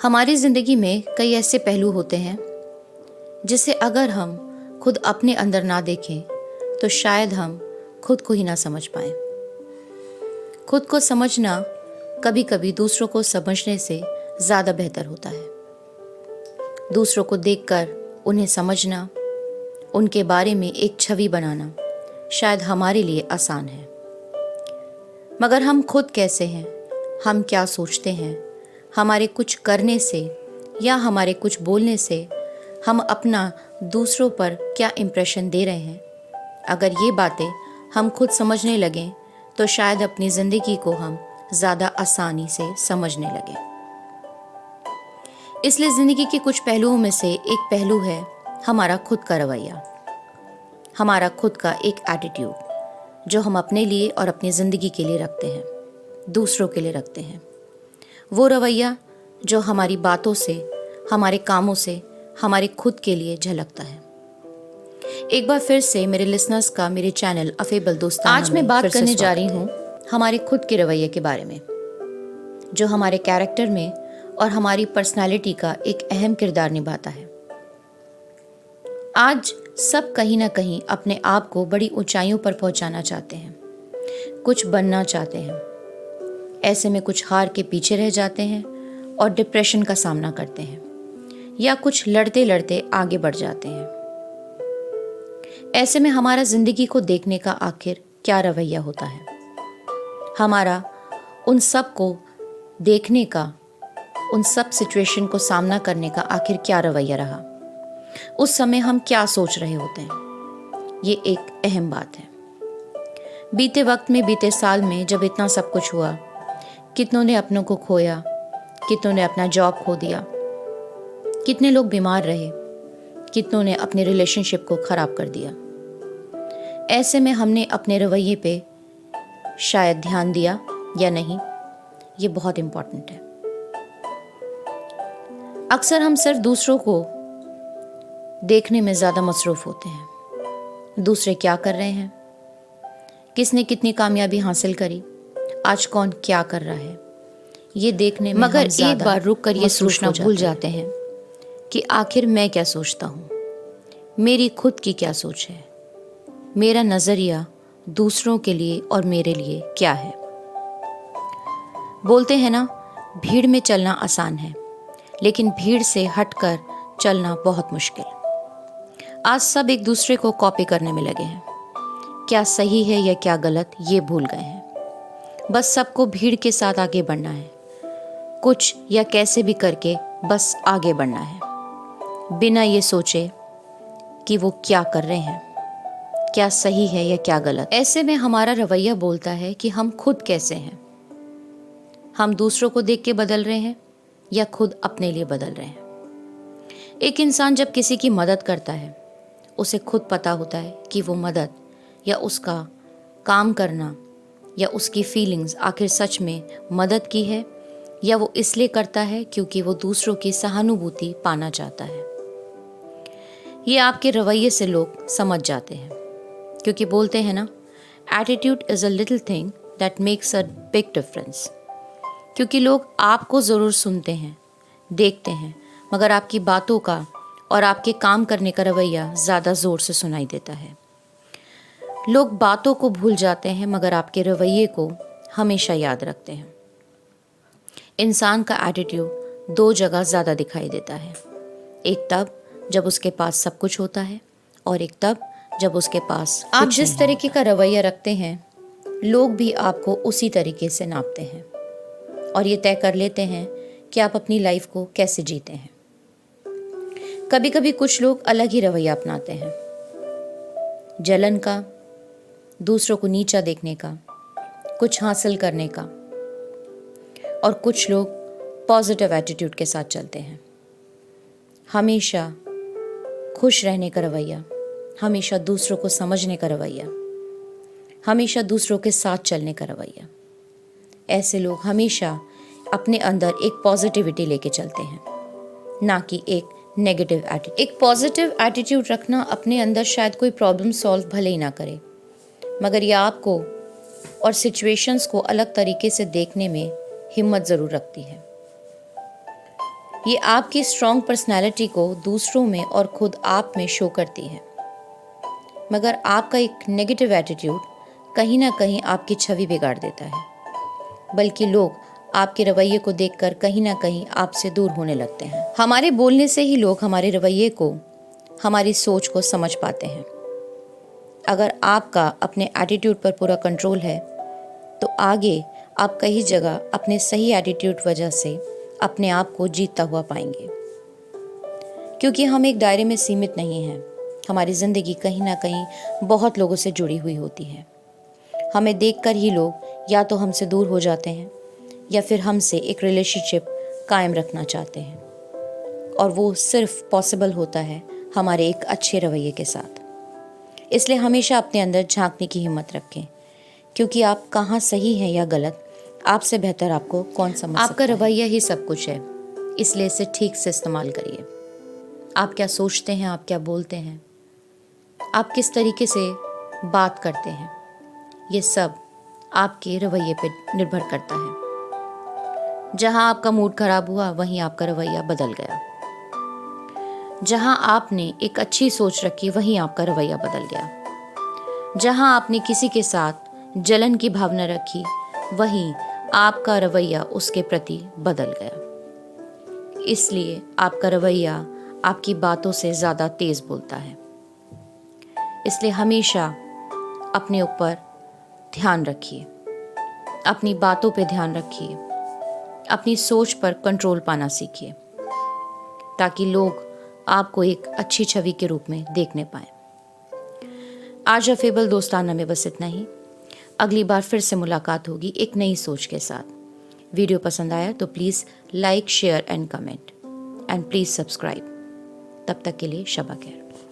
हमारी ज़िंदगी में कई ऐसे पहलू होते हैं जिसे अगर हम खुद अपने अंदर ना देखें तो शायद हम खुद को ही ना समझ पाएं। खुद को समझना कभी कभी दूसरों को समझने से ज़्यादा बेहतर होता है। दूसरों को देखकर उन्हें समझना, उनके बारे में एक छवि बनाना शायद हमारे लिए आसान है, मगर हम खुद कैसे हैं, हम क्या सोचते हैं, हमारे कुछ करने से या हमारे कुछ बोलने से हम अपना दूसरों पर क्या इम्प्रेशन दे रहे हैं, अगर ये बातें हम खुद समझने लगें तो शायद अपनी ज़िंदगी को हम ज़्यादा आसानी से समझने लगें। इसलिए ज़िंदगी के कुछ पहलुओं में से एक पहलू है हमारा खुद का रवैया, हमारा खुद का एक एटीट्यूड जो हम अपने लिए और अपनी ज़िंदगी के लिए रखते हैं, दूसरों के लिए रखते हैं। वो रवैया जो हमारी बातों से, हमारे कामों से, हमारे खुद के लिए झलकता है। एक बार फिर से मेरे लिसनर्स का मेरे चैनल अफेबल दोस्ताना आज मैं बात करने जा रही हूँ हमारे खुद के रवैये के बारे में, जो हमारे कैरेक्टर में और हमारी पर्सनालिटी का एक अहम किरदार निभाता है। आज सब कहीं ना कहीं अपने आप को बड़ी ऊंचाइयों पर पहुंचाना चाहते हैं, कुछ बनना चाहते हैं। ऐसे में कुछ हार के पीछे रह जाते हैं और डिप्रेशन का सामना करते हैं, या कुछ लड़ते लड़ते आगे बढ़ जाते हैं। ऐसे में हमारा जिंदगी को देखने का आखिर क्या रवैया होता है? हमारा उन सब को देखने का, उन सब सिचुएशन को सामना करने का आखिर क्या रवैया रहा? उस समय हम क्या सोच रहे होते हैं? ये एक अहम बात है। बीते वक्त में, बीते साल में जब इतना सब कुछ हुआ, कितनों ने अपनों को खोया, कितनों ने अपना जॉब खो दिया, कितने लोग बीमार रहे, कितनों ने अपने रिलेशनशिप को खराब कर दिया। ऐसे में हमने अपने रवैये पे शायद ध्यान दिया या नहीं, ये बहुत इम्पोर्टेंट है। अक्सर हम सिर्फ दूसरों को देखने में ज़्यादा मसरूफ़ होते हैं। दूसरे क्या कर रहे हैं, किसने कितनी कामयाबी हासिल करी, आज कौन क्या कर रहा है, ये देखने में मगर एक बार रुक कर ये सोचना भूल जाते हैं कि आखिर मैं क्या सोचता हूँ, मेरी खुद की क्या सोच है, मेरा नज़रिया दूसरों के लिए और मेरे लिए क्या है। बोलते हैं ना, भीड़ में चलना आसान है, लेकिन भीड़ से हटकर चलना बहुत मुश्किल। आज सब एक दूसरे को कॉपी करने में लगे हैं। क्या सही है या क्या गलत ये भूल गए हैं। बस सबको भीड़ के साथ आगे बढ़ना है, कुछ या कैसे भी करके बस आगे बढ़ना है, बिना ये सोचे कि वो क्या कर रहे हैं, क्या सही है या क्या गलत। ऐसे में हमारा रवैया बोलता है कि हम खुद कैसे हैं। हम दूसरों को देख के बदल रहे हैं या खुद अपने लिए बदल रहे हैं। एक इंसान जब किसी की मदद करता है, उसे खुद पता होता है कि वो मदद या उसका काम करना या उसकी फीलिंग्स आखिर सच में मदद की है, या वो इसलिए करता है क्योंकि वो दूसरों की सहानुभूति पाना चाहता है। ये आपके रवैये से लोग समझ जाते हैं, क्योंकि बोलते हैं ना, attitude is a little thing that makes a big difference. क्योंकि लोग आपको ज़रूर सुनते हैं, देखते हैं, मगर आपकी बातों का और आपके काम करने का रवैया ज़्यादा ज़ोर से सुनाई देता है। लोग बातों को भूल जाते हैं, मगर आपके रवैये को हमेशा याद रखते हैं। इंसान का एटीट्यूड दो जगह ज़्यादा दिखाई देता है, एक तब जब उसके पास सब कुछ होता है, और एक तब जब उसके पास आप जिस तरीके का रवैया रखते हैं, लोग भी आपको उसी तरीके से नापते हैं और ये तय कर लेते हैं कि आप अपनी लाइफ को कैसे जीते हैं। कभी कभी कुछ लोग अलग ही रवैया अपनाते हैं, जलन का, दूसरों को नीचा देखने का, कुछ हासिल करने का, और कुछ लोग पॉजिटिव एटीट्यूड के साथ चलते हैं। हमेशा खुश रहने का रवैया, हमेशा दूसरों को समझने का रवैया, हमेशा दूसरों के साथ चलने का रवैया। ऐसे लोग हमेशा अपने अंदर एक पॉजिटिविटी लेके चलते हैं, ना कि एक नेगेटिव एटीट्यूड। एक पॉजिटिव एटीट्यूड रखना अपने अंदर शायद कोई प्रॉब्लम सॉल्व भले ही ना करे, मगर यह आपको और सिचुएशंस को अलग तरीके से देखने में हिम्मत ज़रूर रखती है। ये आपकी स्ट्रॉन्ग पर्सनैलिटी को दूसरों में और खुद आप में शो करती है। मगर आपका एक नेगेटिव एटीट्यूड कहीं ना कहीं आपकी छवि बिगाड़ देता है, बल्कि लोग आपके रवैये को देखकर कहीं ना कहीं आपसे दूर होने लगते हैं। हमारे बोलने से ही लोग हमारे रवैये को, हमारी सोच को समझ पाते हैं। अगर आपका अपने एटीट्यूड पर पूरा कंट्रोल है तो आगे आप कई जगह अपने सही एटीट्यूड वजह से अपने आप को जीतता हुआ पाएंगे। क्योंकि हम एक दायरे में सीमित नहीं हैं। हमारी ज़िंदगी कहीं ना कहीं बहुत लोगों से जुड़ी हुई होती है। हमें देखकर ही लोग या तो हमसे दूर हो जाते हैं या फिर हमसे एक रिलेशनशिप कायम रखना चाहते हैं, और वो सिर्फ पॉसिबल होता है हमारे एक अच्छे रवैये के साथ। इसलिए हमेशा अपने अंदर झांकने की हिम्मत रखें, क्योंकि आप कहाँ सही हैं या गलत, आपसे बेहतर आपको कौन समझ सकता है। आपका रवैया ही सब कुछ है, इसलिए इसे ठीक से इस्तेमाल करिए। आप क्या सोचते हैं, आप क्या बोलते हैं, आप किस तरीके से बात करते हैं, ये सब आपके रवैये पे निर्भर करता है। जहाँ आपका मूड खराब हुआ वहीं आपका रवैया बदल गया। जहाँ आपने एक अच्छी सोच रखी वहीं आपका रवैया बदल गया। जहाँ आपने किसी के साथ जलन की भावना रखी वहीं आपका रवैया उसके प्रति बदल गया। इसलिए आपका रवैया आपकी बातों से ज़्यादा तेज़ बोलता है। इसलिए हमेशा अपने ऊपर ध्यान रखिए, अपनी बातों पे ध्यान रखिए, अपनी सोच पर कंट्रोल पाना सीखिए, ताकि लोग आपको एक अच्छी छवि के रूप में देखने पाएं। आज अफेबल दोस्ताना में बस इतना ही। अगली बार फिर से मुलाकात होगी एक नई सोच के साथ। वीडियो पसंद आया तो please like, share and comment, and please subscribe. तब तक के लिए शबा खैर।